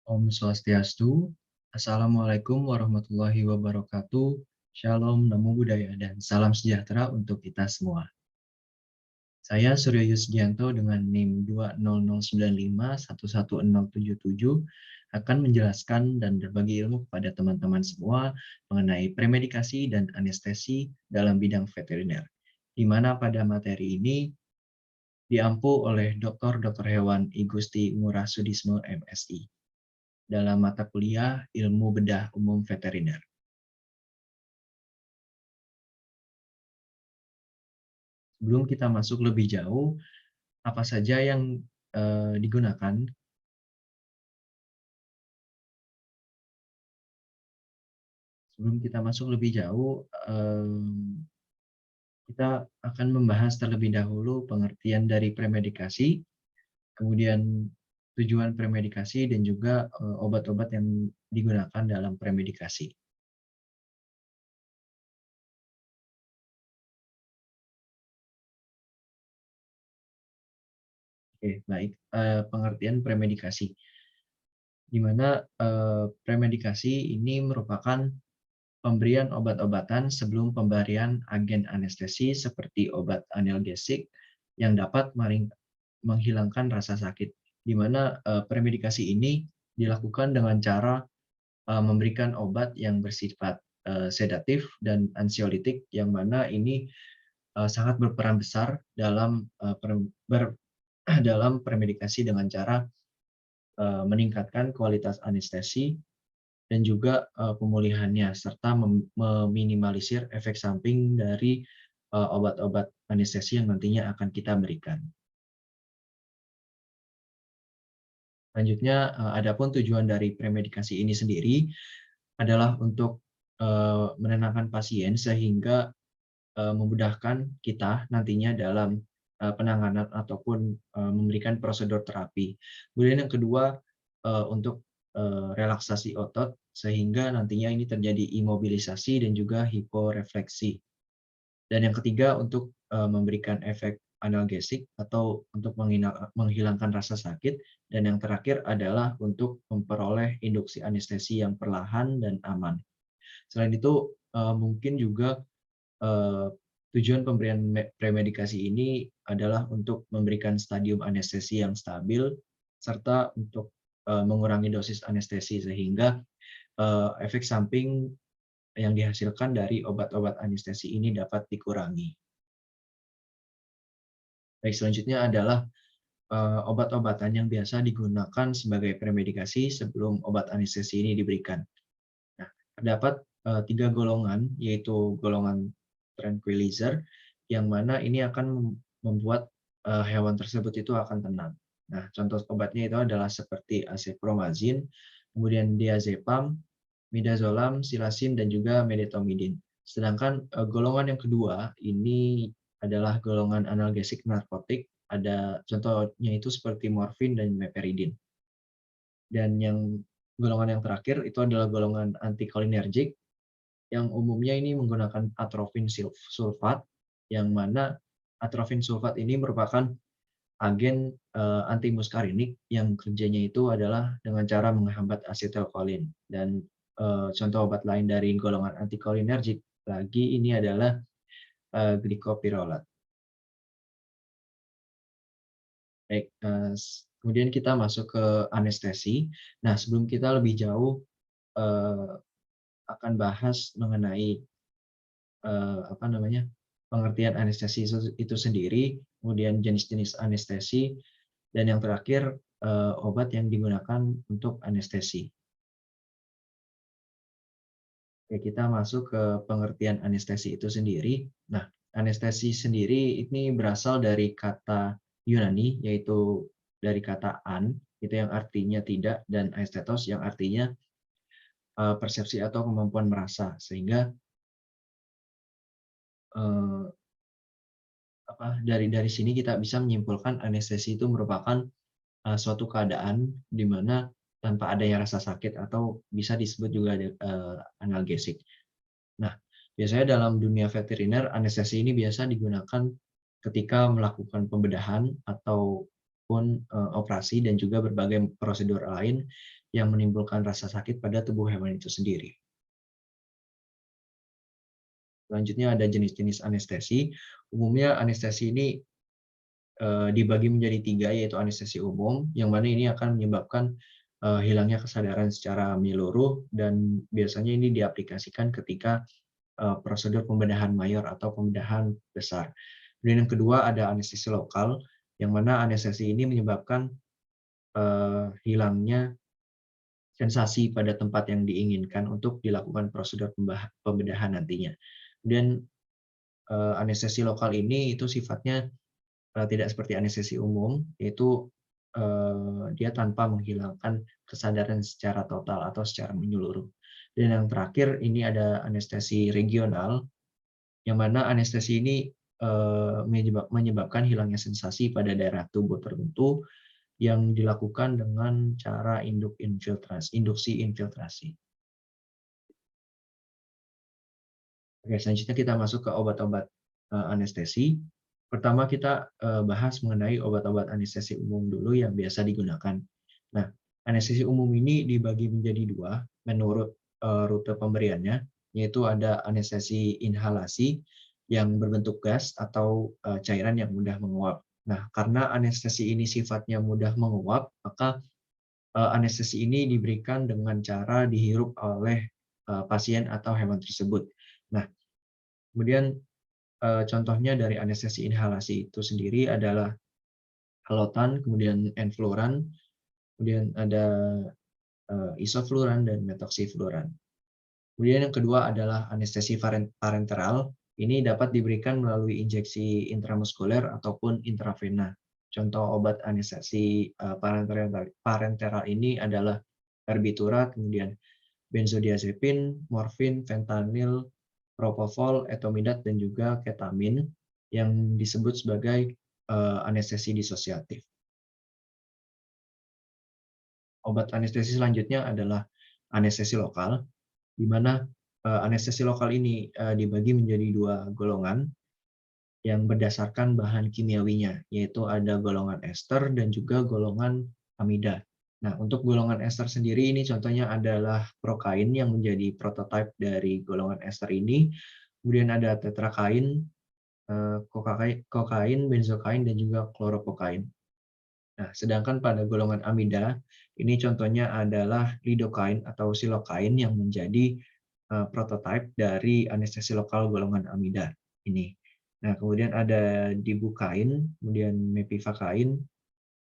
Om Swastiastu, Assalamualaikum warahmatullahi wabarakatuh, Shalom, Namo Buddhaya, dan salam sejahtera untuk kita semua. Saya Suryo Yusgianto dengan NIM 20095111077 akan menjelaskan dan berbagi ilmu kepada teman-teman semua mengenai premedikasi dan anestesi dalam bidang veteriner, di mana pada materi ini diampu oleh Dr. Hewan I Gusti Ngurah Sudismo MSI. Dalam mata kuliah Ilmu Bedah Umum Veteriner. Sebelum kita masuk lebih jauh, apa saja yang digunakan? Sebelum kita masuk lebih jauh, kita akan membahas terlebih dahulu pengertian dari premedikasi, kemudian tujuan premedikasi, dan juga obat-obat yang digunakan dalam premedikasi. Oke, baik. Pengertian premedikasi, di mana premedikasi ini merupakan pemberian obat-obatan sebelum pemberian agen anestesi seperti obat analgesik yang dapat menghilangkan rasa sakit, di mana premedikasi ini dilakukan dengan cara memberikan obat yang bersifat sedatif dan ansiolitik, yang mana ini sangat berperan besar dalam dalam premedikasi dengan cara meningkatkan kualitas anestesi dan juga pemulihannya, serta meminimalisir efek samping dari obat-obat anestesi yang nantinya akan kita berikan. Selanjutnya, adapun tujuan dari premedikasi ini sendiri adalah untuk menenangkan pasien sehingga memudahkan kita nantinya dalam penanganan ataupun memberikan prosedur terapi. Kemudian yang kedua, untuk relaksasi otot sehingga nantinya ini terjadi imobilisasi dan juga hiporefleksi. Dan yang ketiga, untuk memberikan efek analgesik atau untuk menghilangkan rasa sakit. Dan yang terakhir adalah untuk memperoleh induksi anestesi yang perlahan dan aman. Selain itu, mungkin juga tujuan pemberian premedikasi ini adalah untuk memberikan stadium anestesi yang stabil, serta untuk mengurangi dosis anestesi sehingga efek samping yang dihasilkan dari obat-obat anestesi ini dapat dikurangi. Baik, selanjutnya adalah obat-obatan yang biasa digunakan sebagai premedikasi sebelum obat anestesi ini diberikan. Nah, terdapat 3 golongan, yaitu golongan tranquilizer, yang mana ini akan membuat hewan tersebut itu akan tenang. Nah, contoh obatnya itu adalah seperti acepromazin, kemudian diazepam, midazolam, silasin, dan juga medetomidin. Sedangkan golongan yang kedua ini adalah golongan analgesik narkotik. Ada contohnya itu seperti morfin dan meperidin. Dan yang golongan yang terakhir itu adalah golongan antikolinergik, yang umumnya ini menggunakan atrofin sulfat, yang mana atrofin sulfat ini merupakan agen antimuskarinik yang kerjanya itu adalah dengan cara menghambat asetilkolin. Dan contoh obat lain dari golongan antikolinergik lagi ini adalah glikopirolat. Baik, kemudian kita masuk ke anestesi. Nah, sebelum kita lebih jauh akan bahas mengenai pengertian anestesi itu sendiri, kemudian jenis-jenis anestesi, dan yang terakhir obat yang digunakan untuk anestesi. Oke, kita masuk ke pengertian anestesi itu sendiri. Nah, anestesi sendiri ini berasal dari kata Yunani, yaitu dari kata an, itu yang artinya tidak, dan aesthetos yang artinya persepsi atau kemampuan merasa, sehingga dari sini kita bisa menyimpulkan anestesi itu merupakan suatu keadaan di mana tanpa adanya rasa sakit, atau bisa disebut juga analgesik. Nah, biasanya dalam dunia veteriner, anestesi ini biasa digunakan ketika melakukan pembedahan ataupun operasi dan juga berbagai prosedur lain yang menimbulkan rasa sakit pada tubuh hewan itu sendiri. Selanjutnya ada jenis-jenis anestesi. Umumnya anestesi ini dibagi menjadi tiga, yaitu anestesi umum, yang mana ini akan menyebabkan hilangnya kesadaran secara menyeluruh, dan biasanya ini diaplikasikan ketika prosedur pembedahan mayor atau pembedahan besar. Kemudian yang kedua ada anestesi lokal, yang mana anestesi ini menyebabkan hilangnya sensasi pada tempat yang diinginkan untuk dilakukan prosedur pembedahan nantinya. Kemudian anestesi lokal ini itu sifatnya tidak seperti anestesi umum, yaitu dia tanpa menghilangkan kesadaran secara total atau secara menyeluruh. Dan yang terakhir ini ada anestesi regional, yang mana anestesi ini menyebabkan hilangnya sensasi pada daerah tubuh tertentu yang dilakukan dengan cara induksi infiltrasi. Oke, selanjutnya kita masuk ke obat-obat anestesi. Pertama kita bahas mengenai obat-obat anestesi umum dulu yang biasa digunakan. Nah, anestesi umum ini dibagi menjadi dua menurut rute pemberiannya, yaitu ada anestesi inhalasi yang berbentuk gas atau cairan yang mudah menguap. Nah, karena anestesi ini sifatnya mudah menguap, maka anestesi ini diberikan dengan cara dihirup oleh pasien atau hewan tersebut. Nah, kemudian contohnya dari anestesi inhalasi itu sendiri adalah halotan, kemudian enfluran, kemudian ada isofluran dan metoksifluran. Kemudian yang kedua adalah anestesi parenteral. Ini dapat diberikan melalui injeksi intramuskuler ataupun intravena. Contoh obat anestesi parenteral ini adalah barbiturat, kemudian benzodiazepin, morfin, fentanyl, propofol, etomidat, dan juga ketamin yang disebut sebagai anestesi disosiatif. Obat anestesi selanjutnya adalah anestesi lokal, di mana anestesi lokal ini dibagi menjadi dua golongan yang berdasarkan bahan kimiawinya, yaitu ada golongan ester dan juga golongan amida. Nah, untuk golongan ester sendiri ini contohnya adalah prokain yang menjadi prototipe dari golongan ester ini, kemudian ada tetrakain, kokain, benzokain, dan juga klorokokain. Nah, sedangkan pada golongan amida, ini contohnya adalah lidokain atau silokain yang menjadi prototipe dari anestesi lokal golongan amida ini. Nah, kemudian ada dibukain, kemudian mepivakain,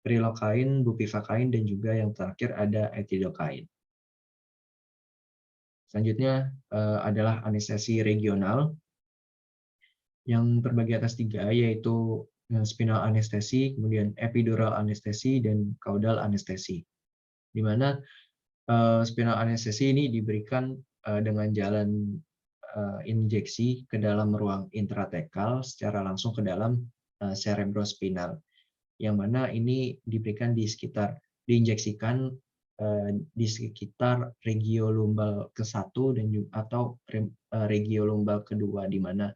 prilokain, bupivakain, dan juga yang terakhir ada etidokain. Selanjutnya adalah anestesi regional yang terbagi atas tiga, yaitu spinal anestesi, kemudian epidural anestesi, dan caudal anestesi. Di mana spinal anestesi ini diberikan dengan jalan injeksi ke dalam ruang intratekal secara langsung ke dalam cerebrospinal, yang mana ini diberikan di sekitar diinjeksikan di sekitar regiolumbal ke-1 dan atau regiolumbal kedua, di mana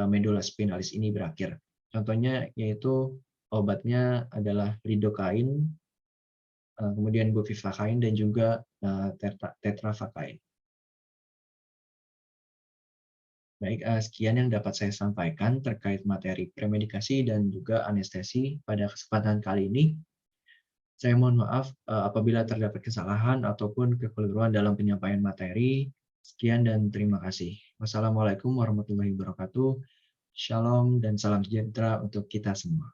medula spinalis ini berakhir. Contohnya yaitu obatnya adalah lidokain, kemudian bupivakain, dan juga tetrafakain. Baik, sekian yang dapat saya sampaikan terkait materi premedikasi dan juga anestesi pada kesempatan kali ini. Saya mohon maaf apabila terdapat kesalahan ataupun kekeliruan dalam penyampaian materi. Sekian dan terima kasih. Wassalamualaikum warahmatullahi wabarakatuh. Shalom dan salam sejahtera untuk kita semua.